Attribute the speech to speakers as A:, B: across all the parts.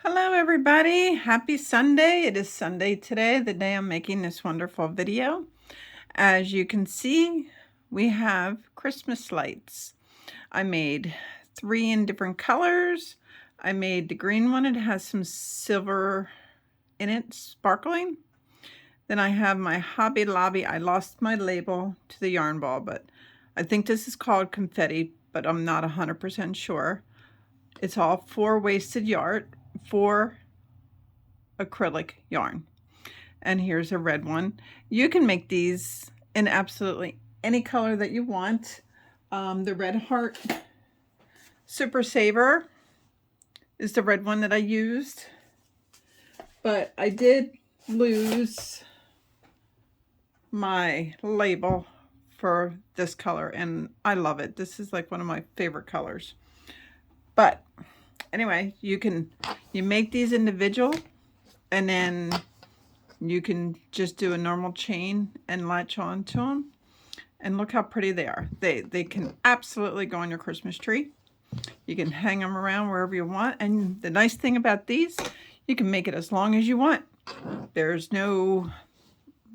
A: Hello everybody, happy Sunday. It is Sunday today, the day I'm making this wonderful video. As you can see, we have Christmas lights. I made 3 in different colors. I made the green one, it has some silver in it, sparkling. Then I have my Hobby Lobby. I lost my label to the yarn ball, but I think this is called confetti, but I'm not 100% sure. It's all 4 wasted yarn, 4 acrylic yarn. And here's a red one. You can make these in absolutely any color that you want. The Red Heart Super Saver is the red one that I used. But I did lose my label for this color and I love it. This is like one of my favorite colors. But anyway, you make these individual and then you can just do a normal chain and latch on to them. And look how pretty they are. They can absolutely go on your Christmas tree. You can hang them around wherever you want. And the nice thing about these, you can make it as long as you want. There's no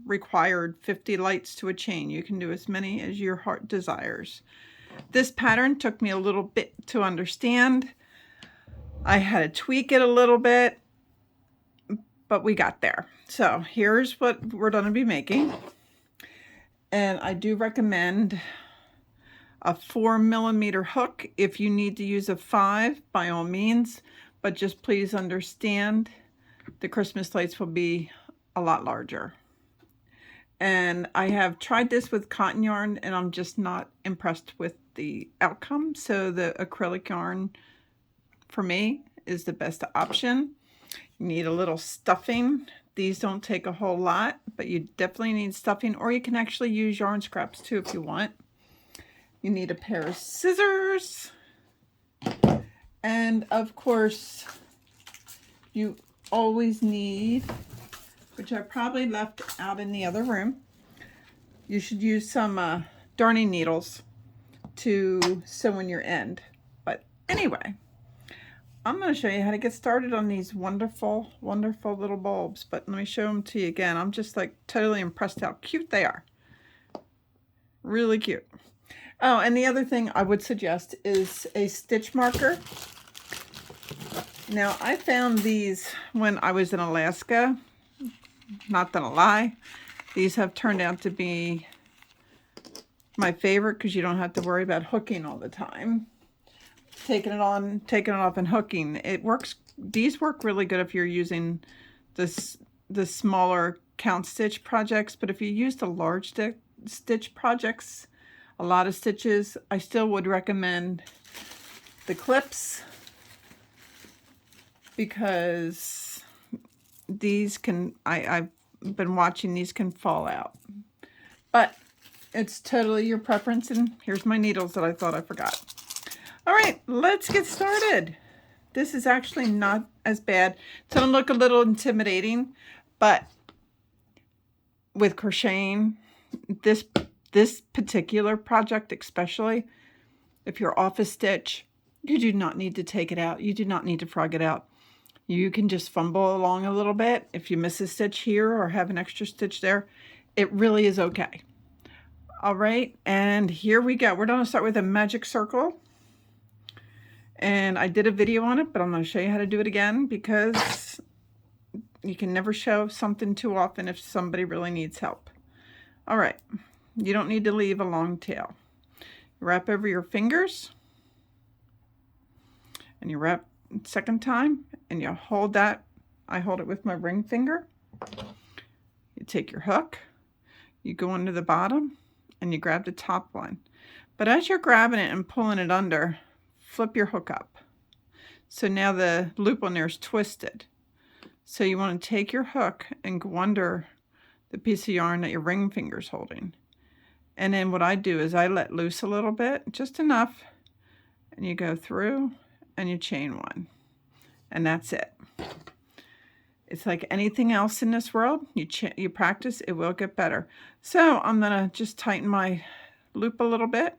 A: required 50 lights to a chain. You can do as many as your heart desires. This pattern took me a little bit to understand. I had to tweak it a little bit, but we got there. So here's what we're going to be making. And I do recommend a 4mm hook. If you need to use a 5, by all means, but just please understand the Christmas lights will be a lot larger. And I have tried this with cotton yarn and I'm just not impressed with the outcome. So the acrylic yarn for me is the best option. You need a little stuffing. These don't take a whole lot, but you definitely need stuffing, or you can actually use yarn scraps too if you want. You need a pair of scissors. And of course, you always need, which I probably left out in the other room, you should use some darning needles to sew in your end. But anyway, I'm going to show you how to get started on these wonderful, wonderful little bulbs. But let me show them to you again. I'm just like totally impressed how cute they are. Really cute. Oh, and the other thing I would suggest is a stitch marker. Now, I found these when I was in Alaska. Not gonna lie, these have turned out to be my favorite because you don't have to worry about hooking all the time. Taking it on, taking it off, and hooking. It works. These work really good if you're using the smaller count stitch projects, but if you use the large stitch projects, a lot of stitches, I still would recommend the clips because these can, I've been watching, these can fall out. But it's totally your preference, and here's my needles that I thought I forgot. All right, let's get started. This is actually not as bad. It's gonna look a little intimidating, but with crocheting, this particular project especially, if you're off a stitch, you do not need to take it out. You do not need to frog it out. You can just fumble along a little bit. If you miss a stitch here or have an extra stitch there, it really is okay. All right, and here we go. We're going to start with a magic circle. And I did a video on it, but I'm going to show you how to do it again because you can never show something too often if somebody really needs help. All right, you don't need to leave a long tail. You wrap over your fingers and you wrap second time and you hold that. I hold it with my ring finger. You take your hook, you go under the bottom and you grab the top one. But as you're grabbing it and pulling it under, flip your hook up. So now the loop on there is twisted. So you want to take your hook and go under the piece of yarn that your ring finger's holding. And then what I do is I let loose a little bit, just enough, and you go through and you chain one. And that's it. It's like anything else in this world. You practice, it will get better. So I'm going to just tighten my loop a little bit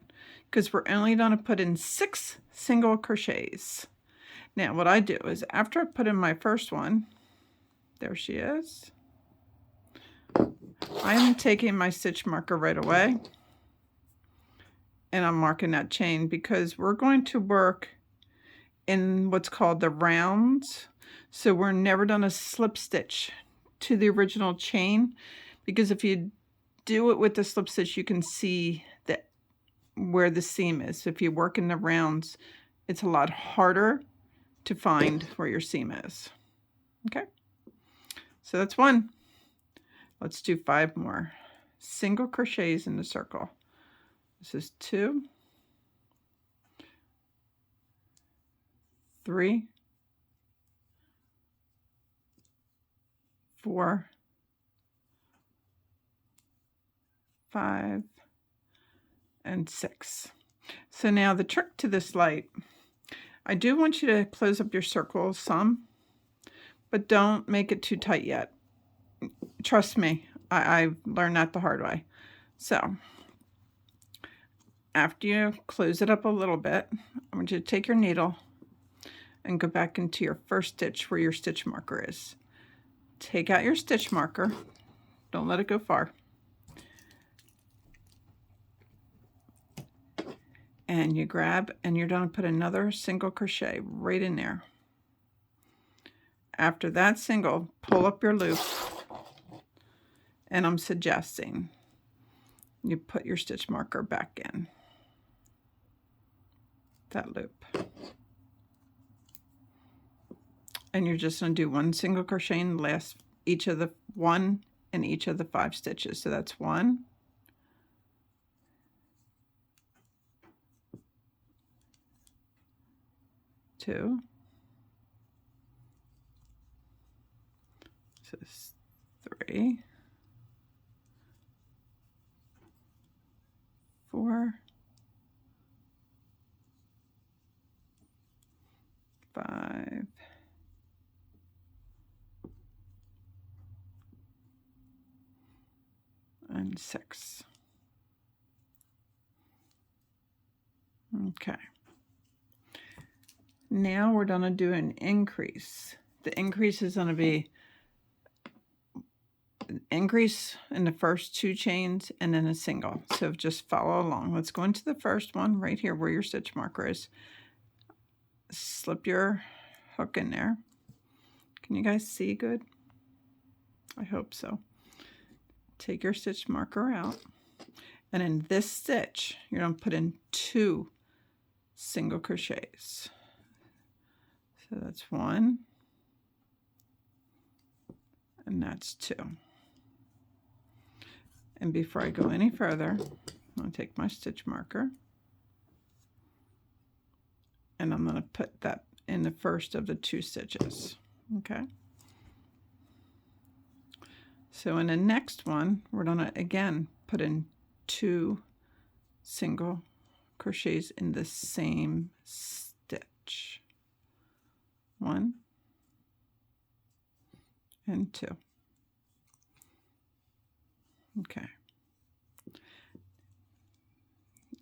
A: because we're only going to put in 6 single crochets. Now what I do is after I put in my first one, there she is, I'm taking my stitch marker right away and I'm marking that chain because we're going to work in what's called the rounds. So we're never going to slip stitch to the original chain, because if you do it with the slip stitch, you can see that where the seam is. So if you work in the rounds, it's a lot harder to find where your seam is. Okay, so that's one. Let's do 5 more single crochets in the circle. This is 2, 3, 4, 5, and 6. So now the trick to this light, I do want you to close up your circle some, but don't make it too tight yet. Trust me, I've learned that the hard way. So after you close it up a little bit, I want you to take your needle and go back into your first stitch where your stitch marker is. Take out your stitch marker. Don't let it go far. And you grab and you're going to put another single crochet right in there. After that single, pull up your loop, and I'm suggesting you put your stitch marker back in that loop. And you're just going to do 1 single crochet in the last each of the 5 stitches. So that's 1, 2, this is 3, 4, 5, and 6. Okay. Now we're going to do an increase. The increase is going to be an increase in the first 2 chains and then a single. So just follow along. Let's go into the first one right here where your stitch marker is. Slip your hook in there. Can you guys see good? I hope so. Take your stitch marker out, and in this stitch you're going to put in 2 single crochets. So that's 1 and that's 2. And before I go any further, I'm going to take my stitch marker and I'm going to put that in the first of the 2 stitches. Okay. So in the next one, we're going to again put in 2 single crochets in the same stitch. 1 and 2. Okay.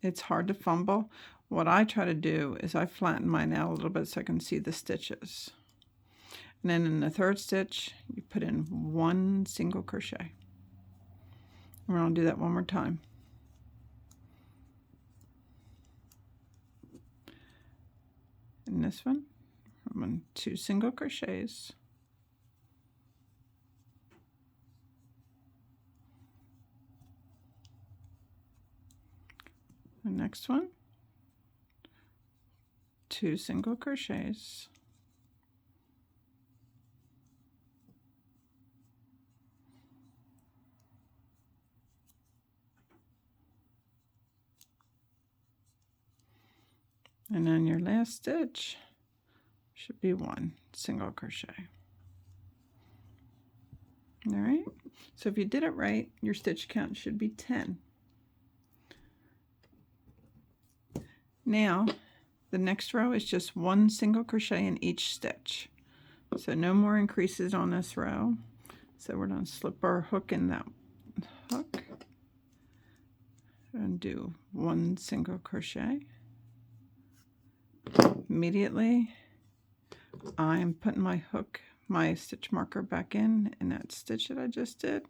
A: It's hard to fumble. What I try to do is I flatten mine out a little bit so I can see the stitches. And then in the 3rd stitch, you put in 1 single crochet. We're going to do that one more time. In this one, I'm on 2 single crochets. The next one, 2 single crochets. And then your last stitch should be 1 single crochet. All right, so if you did it right, your stitch count should be 10. Now, the next row is just 1 single crochet in each stitch. So no more increases on this row. So we're going to slip our hook in that hook and do 1 single crochet. Immediately I'm putting my hook, my stitch marker back in that stitch that I just did.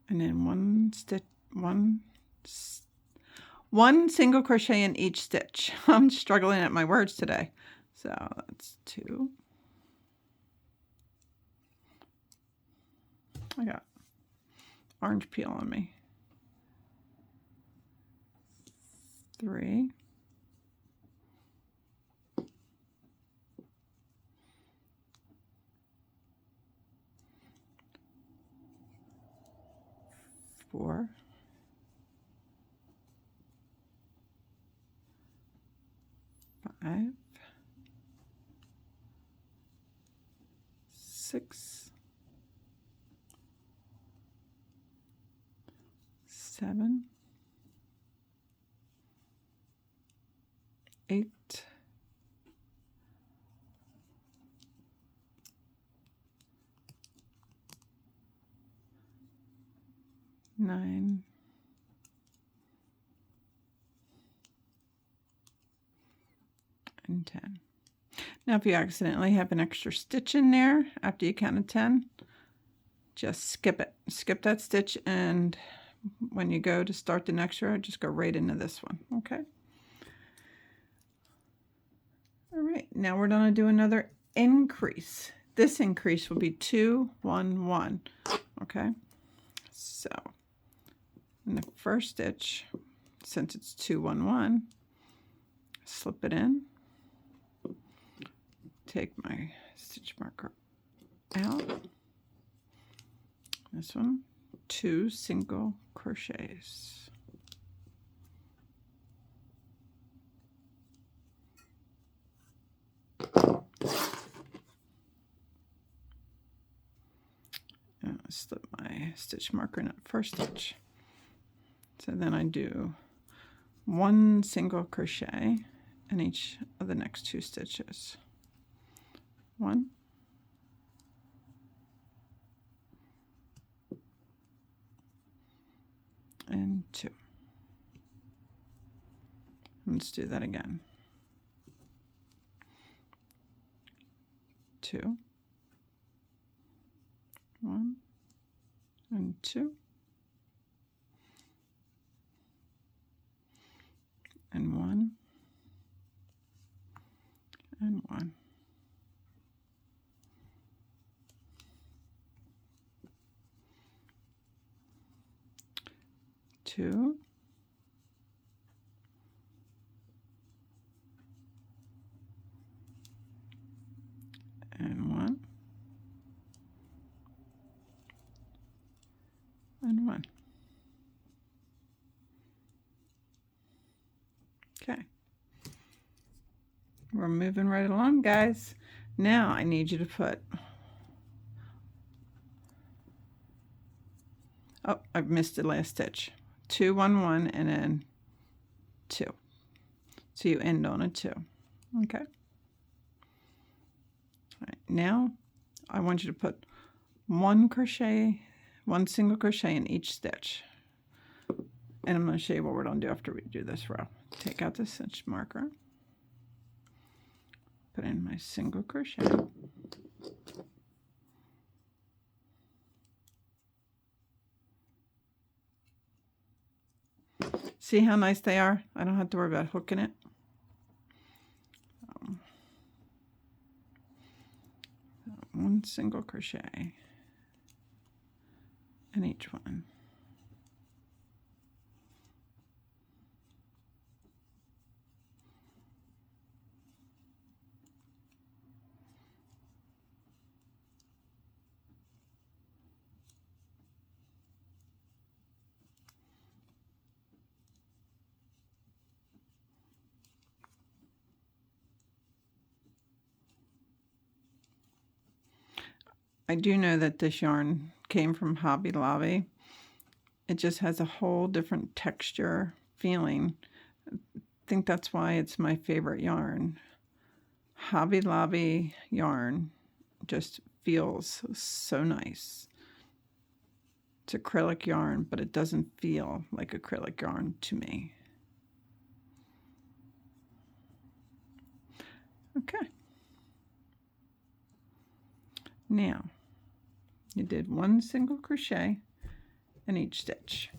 A: And then one single crochet in each stitch. I'm struggling at my words today. So that's 2. I got orange peel on me. 3. 4. 5. 6. 7. 8. 9. 10. Now if you accidentally have an extra stitch in there after you count to 10, just skip it. Skip that stitch, and when you go to start the next row, just go right into this one. Okay. All right, now we're going to do another increase. This increase will be 2, 1, 1. Okay, so in the first stitch, since it's 2, 1, 1, slip it in, take my stitch marker out, this one, 2 single crochets. Slip my stitch marker in that first stitch. So then I do 1 single crochet in each of the next 2 stitches. 1, and 2. Let's do that again. 2, 1, and 2, and 1, and 1. 2, and 1, and 1. Okay, we're moving right along, guys. Now I need you to put, oh, I've missed the last stitch. 2, 1, 1, and then 2. So you end on a 2. Okay. All right, now I want you to put 1 single crochet in each stitch. And I'm going to show you what we're going to do after we do this row. Take out the stitch marker, put in my single crochet, see how nice they are? I don't have to worry about hooking it. 1 single crochet in each one. I do know that this yarn came from Hobby Lobby. It just has a whole different texture feeling. I think that's why it's my favorite yarn. Hobby Lobby yarn just feels so nice. It's acrylic yarn, but it doesn't feel like acrylic yarn to me. Now you did 1 single crochet in each stitch.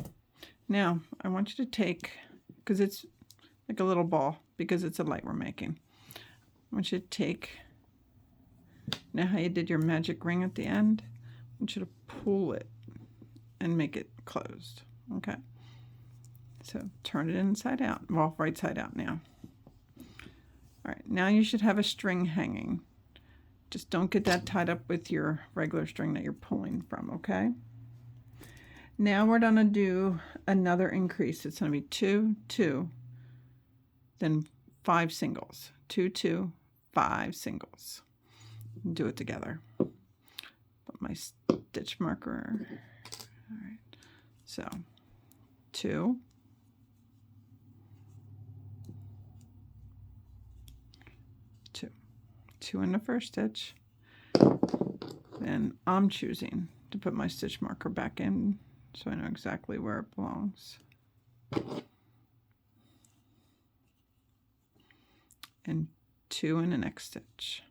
A: Now I want you to take, because it's like a little ball, because it's a light we're making, I want you to take, now how you did your magic ring at the end, I want you to pull it and make it closed. Okay, so turn it inside out, well, right side out now. All right, now you should have a string hanging. Just don't get that tied up with your regular string that you're pulling from, okay? Now we're gonna do another increase. It's gonna be 2, 2, then 5 singles. 2, 2, 5 singles. Do it together. Put my stitch marker. All right, so 2, 2, 2 in the first stitch. Then I'm choosing to put my stitch marker back in so I know exactly where it belongs. And 2 in the next stitch.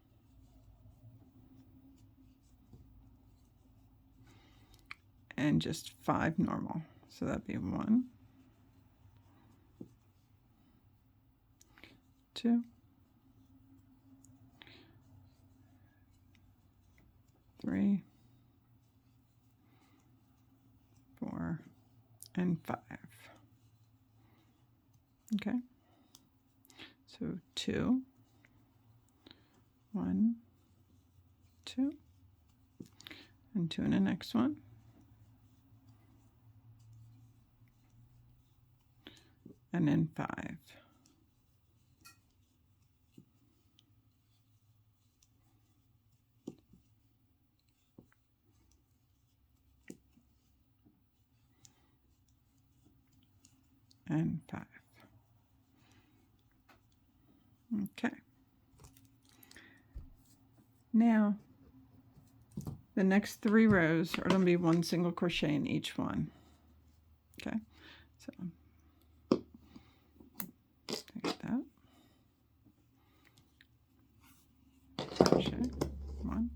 A: And just 5 normal. So that'd be 1, 2, 3, 4, and 5. Okay. So 2, 1, 2, and 2 in the next one. And then 5. And 5. Okay. Now, the next 3 rows are going to be 1 single crochet in each one. Okay, so take that. Crochet 1.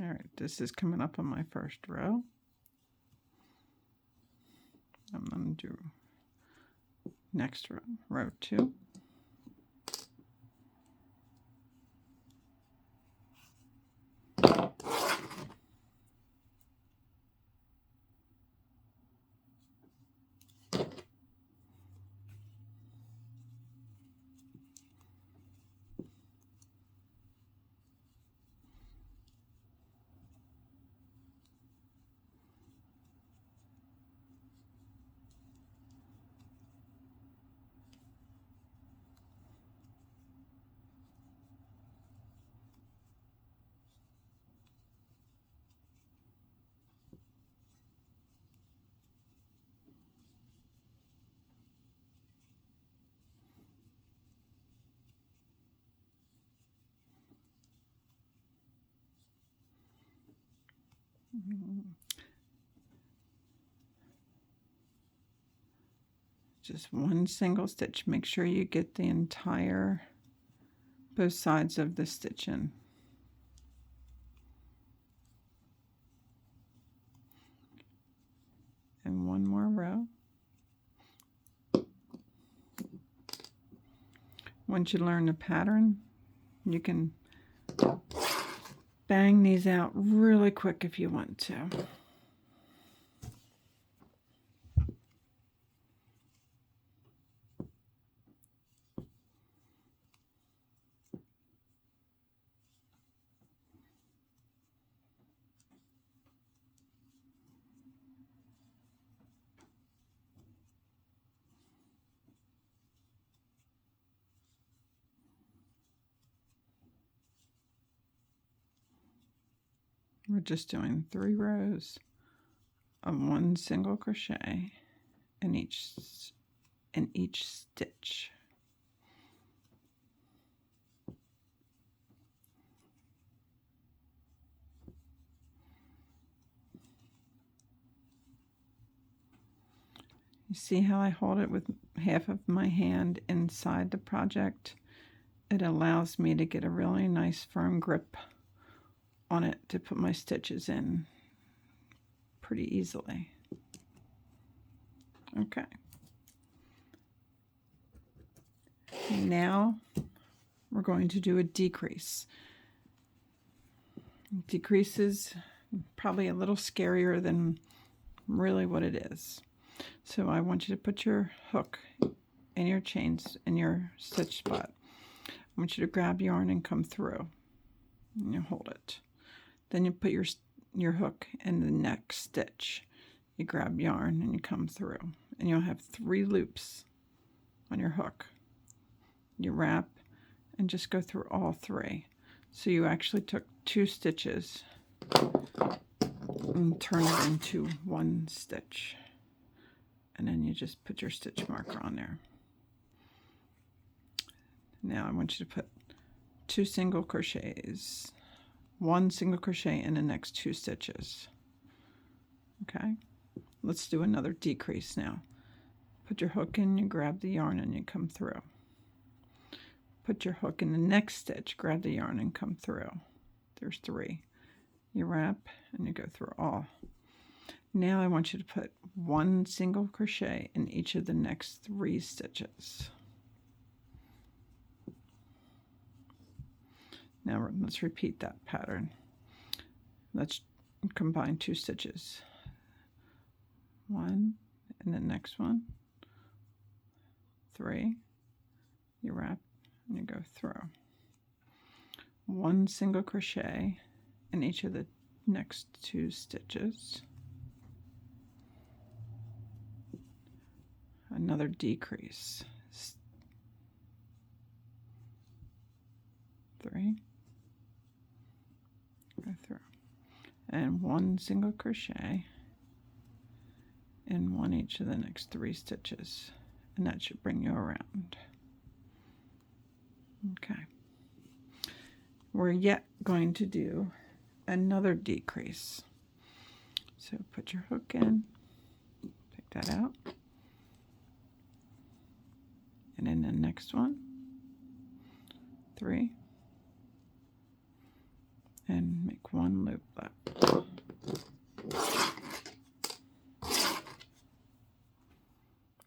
A: All right, this is coming up on my first row. I'm going to do next row, row 2. Just 1 single stitch. Make sure you get the entire, both sides of the stitch in. And 1 more row. once you learn the pattern, you can bang these out really quick if you want to. We're just doing 3 rows of 1 single crochet in each stitch. You see how I hold it with half of my hand inside the project? It allows me to get a really nice firm grip on it to put my stitches in pretty easily. Okay. Now we're going to do a decrease. Decrease is probably a little scarier than really what it is. So I want you to put your hook in your chains in your stitch spot. I want you to grab yarn and come through. And you hold it. Then you put your hook in the next stitch. You grab yarn and you come through. And you'll have 3 loops on your hook. You wrap and just go through all 3. So you actually took 2 stitches and turn it into 1 stitch. And then you just put your stitch marker on there. Now I want you to put 2 single crochets. 1 single crochet in the next 2 stitches. Okay, let's do another decrease now. Put your hook in, you grab the yarn and you come through. Put your hook in the next stitch, grab the yarn and come through. There's 3. You wrap and you go through all. Now I want you to put 1 single crochet in each of the next 3 stitches. Now let's repeat that pattern. Let's combine 2 stitches. 1 and the next one. 3. You wrap and you go through. 1 single crochet in each of the next 2 stitches. Another decrease. 3. Go through. And 1 single crochet in one each of the next 3 stitches. And that should bring you around. Okay. We're yet going to do another decrease. So put your hook in, take that out. And in the next one, 3. And make 1 loop left.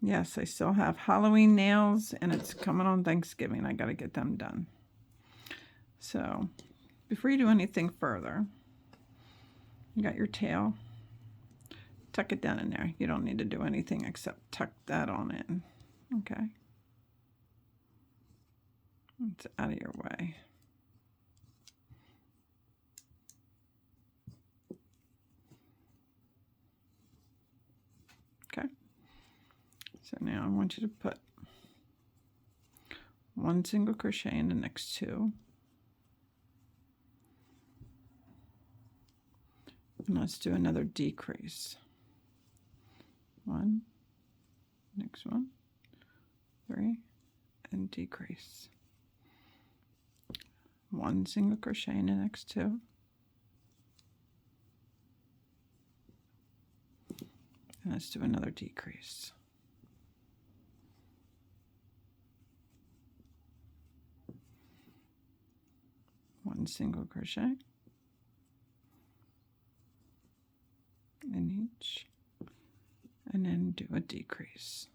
A: Yes, I still have Halloween nails and it's coming on Thanksgiving. I got to get them done. So before you do anything further, you got your tail. Tuck it down in there. You don't need to do anything except tuck that on in. Okay. It's out of your way. Okay. So now I want you to put 1 single crochet in the next 2. And let's do another decrease. 1, next one, 3, and decrease. 1 single crochet in the next 2. And let's do another decrease. 1 single crochet in each, and then do a decrease.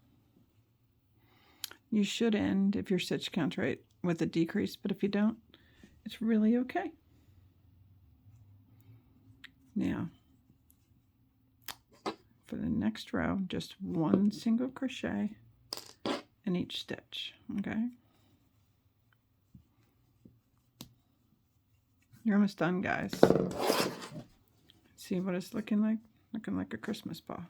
A: you should end, if your stitch count's right, with a decrease, but if you don't, it's really okay. Now, for the next row, just one single crochet in each stitch, okay? You're almost done, guys. See what it's looking like? Looking like a Christmas ball.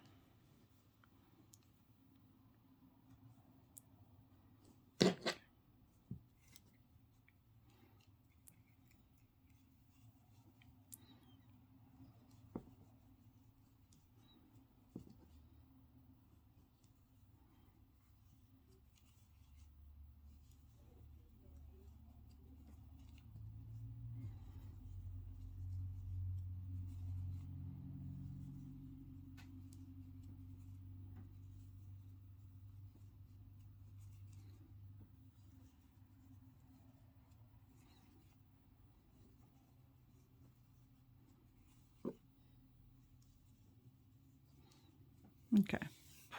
A: Okay,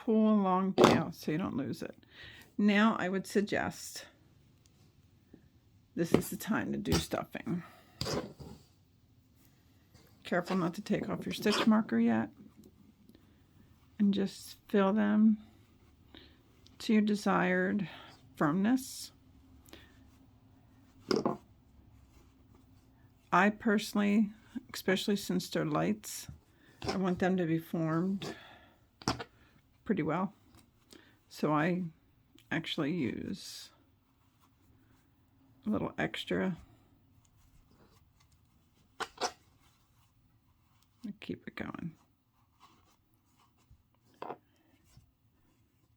A: pull a long tail so you don't lose it. Now I would suggest this is the time to do stuffing. Careful not to take off your stitch marker yet. And just fill them to your desired firmness. I personally, especially since they're lights, I want them to be formed pretty well. So I actually use a little extra to keep it going.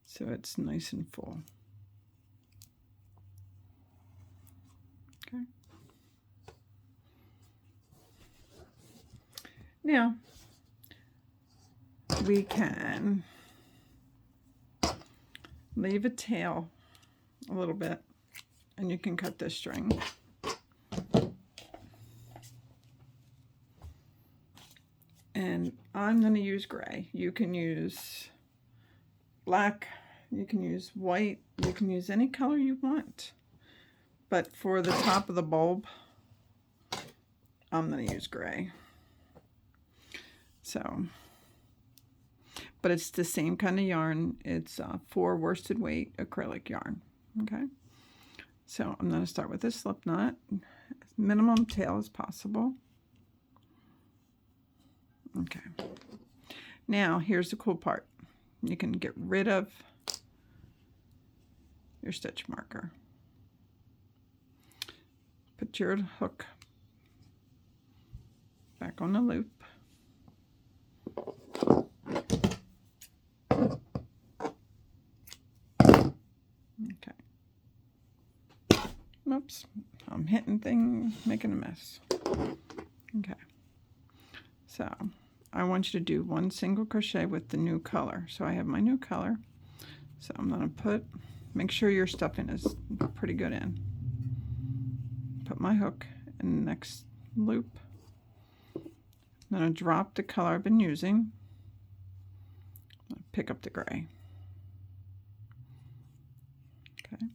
A: So it's nice and full. Okay. Now, we can leave a tail a little bit, and you can cut this string. And I'm going to use gray. You can use black, you can use white, you can use any color you want. But for the top of the bulb, I'm going to use gray. So, but it's the same kind of yarn. It's 4 worsted weight acrylic yarn. Okay. So I'm going to start with this slip knot, as minimum tail as possible. Okay. Now here's the cool part. You can get rid of your stitch marker. Put your hook back on the loop. Okay. Oops, I'm hitting things, making a mess. Okay. So I want you to do 1 single crochet with the new color. So I have my new color. So I'm going to make sure your stuffing is pretty good in. Put my hook in the next loop. I'm going to drop the color I've been using. Pick up the gray. Okay.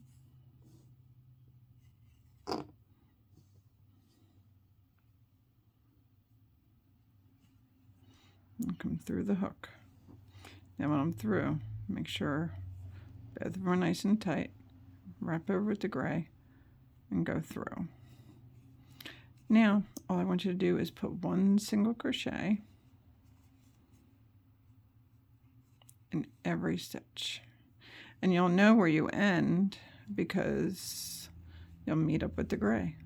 A: And come through the hook. Now when I'm through, make sure both of them are nice and tight. Wrap over with the gray and go through. Now all I want you to do is put 1 single crochet in every stitch. And you'll know where you end because you'll meet up with the gray.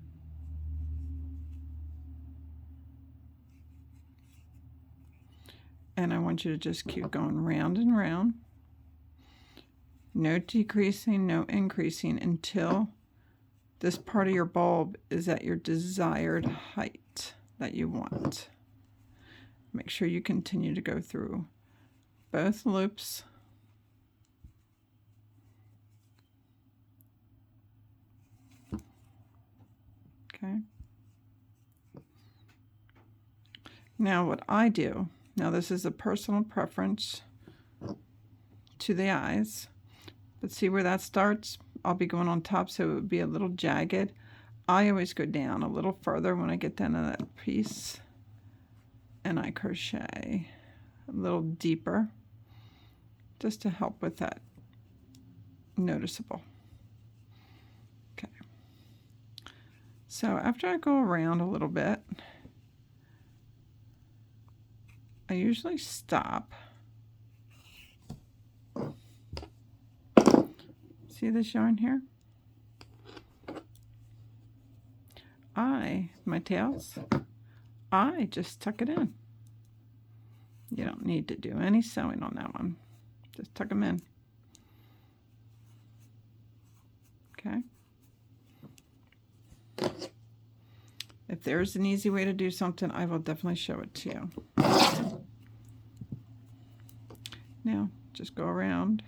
A: And I want you to just keep going round and round. No decreasing, no increasing until this part of your bulb is at your desired height that you want. Make sure you continue to go through both loops. Okay. Now what I do, now this is a personal preference to the eyes, But see where that starts? I'll be going on top, so it would be a little jagged. I always go down a little further when I get down to that piece, and I crochet a little deeper just to help with that noticeable. Okay. So after I go around a little bit, I usually stop. See this yarn here? My tails, I just tuck it in. You don't need to do any sewing on that one. Just tuck them in. Okay. If there's an easy way to do something, I will definitely show it to you. Now, just go around.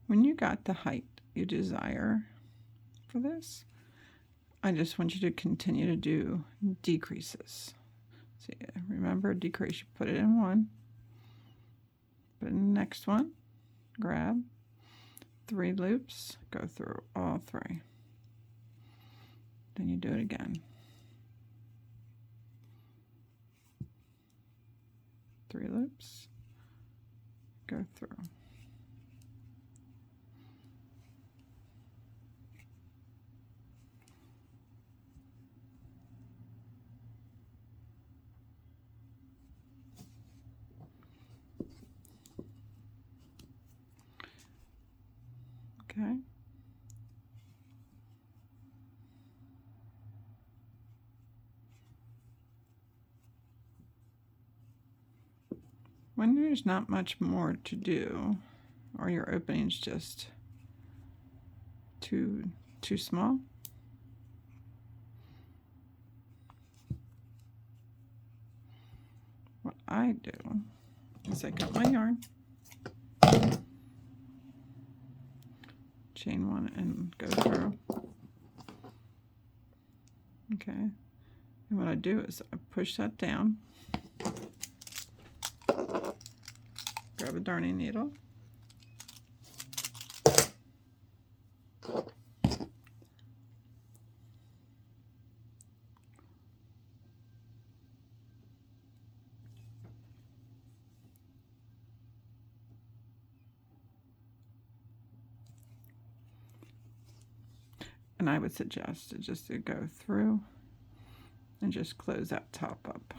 A: When you got the height you desire for this, I just want you to continue to do decreases. See, remember, decrease, you put it in one, put it in the next one, grab 3 loops, go through all 3. Then you do it again. 3 loops, go through. Okay. When there's not much more to do, or your opening's just too small, what I do is I cut my yarn, chain 1 and go through. Okay, and what I do is I push that down, grab a darning needle, and I would suggest just to go through and just close that top up.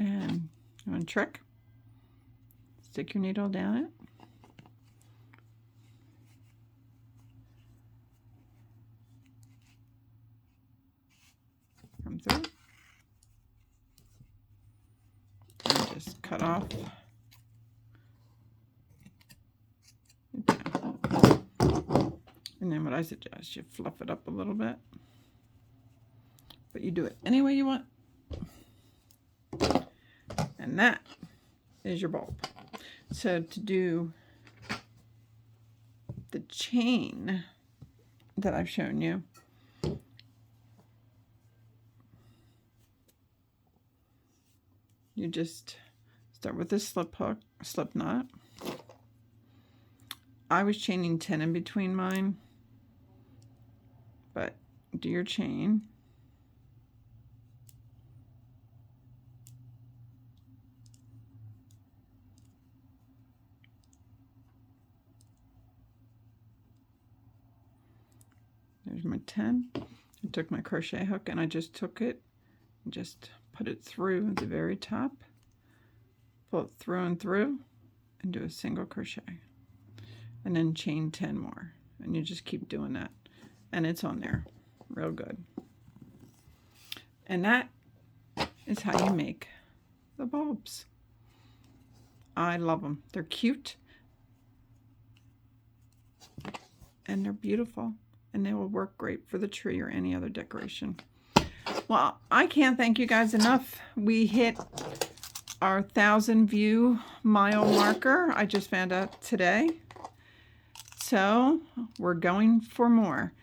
A: And one trick, stick your needle down it, come through, and just cut off. And then what I suggest, you fluff it up a little bit, but you do it any way you want. And that is your bulb. So to do the chain that I've shown you, you just start with this slip knot. I was chaining 10 in between mine, but do your chain, There's my 10. I took my crochet hook and I just took it and just put it through the very top, pull it through and through, and do a single crochet, and then chain 10 more, and you just keep doing that, and it's on there real good. And that is how you make the bulbs. I love them. They're cute and they're beautiful, and they will work great for the tree or any other decoration. Well, I can't thank you guys enough. We hit our 1,000 view mile marker. I just found out today. So we're going for more.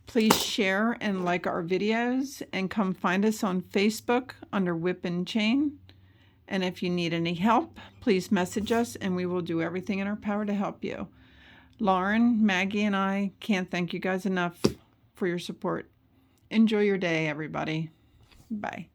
A: Please share and like our videos, and come find us on Facebook under Whip and Chain. And if you need any help, please message us and we will do everything in our power to help you. Lauren, Maggie, and I can't thank you guys enough for your support. Enjoy your day, everybody. Bye.